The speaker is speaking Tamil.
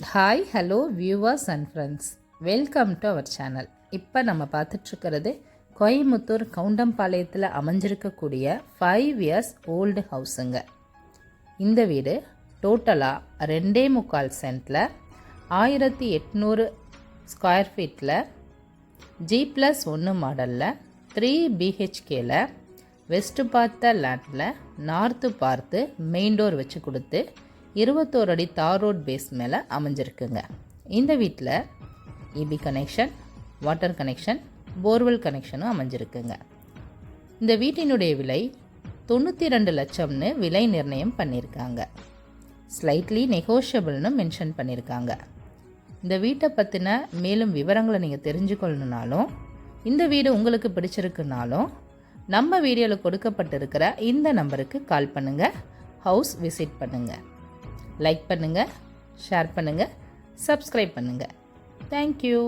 Hi hello viewers and friends, welcome to our channel. இப்போ நம்ம பார்த்துட்ருக்கிறது கோயம்புத்தூர் கவுண்டம்பாளையத்தில் அமைஞ்சிருக்கக்கூடிய 5 இயர்ஸ் ஓல்டு ஹவுஸுங்க. இந்த வீடு டோட்டலாக 2.25 சென்ட்டில் 1800 ஸ்கொயர் ஃபீட்டில் G+1 மாடலில் 3 BHKல வெஸ்ட்டு பார்த்த லேண்டில் நார்த்து பார்த்து மெயின் டோர் வச்சு கொடுத்து 21 அடி தார் ரோட் பேஸ் மேலே அமைஞ்சிருக்குங்க. இந்த வீட்டில் EB connection, water connection, borewell கனெக்ஷனும் அமைஞ்சிருக்குங்க. இந்த வீட்டினுடைய விலை 92 லட்சம்னு விலை நிர்ணயம் பண்ணியிருக்காங்க. ஸ்லைட்லி நெகோஷியபிள்னு மென்ஷன் பண்ணியிருக்காங்க. இந்த வீட்டை பற்றின மேலும் விவரங்களை நீங்கள் தெரிஞ்சுக்கொள்ளணுனாலும், இந்த வீடு உங்களுக்கு பிடிச்சிருக்குனாலும் நம்ம வீடியோவில் கொடுக்கப்பட்டிருக்கிற இந்த நம்பருக்கு கால் பண்ணுங்கள், ஹவுஸ் விசிட் பண்ணுங்கள். லைக் பண்ணுங்கள், ஷேர் பண்ணுங்கள், சப்ஸ்கிரைப் பண்ணுங்கள். தேங்க்யூ.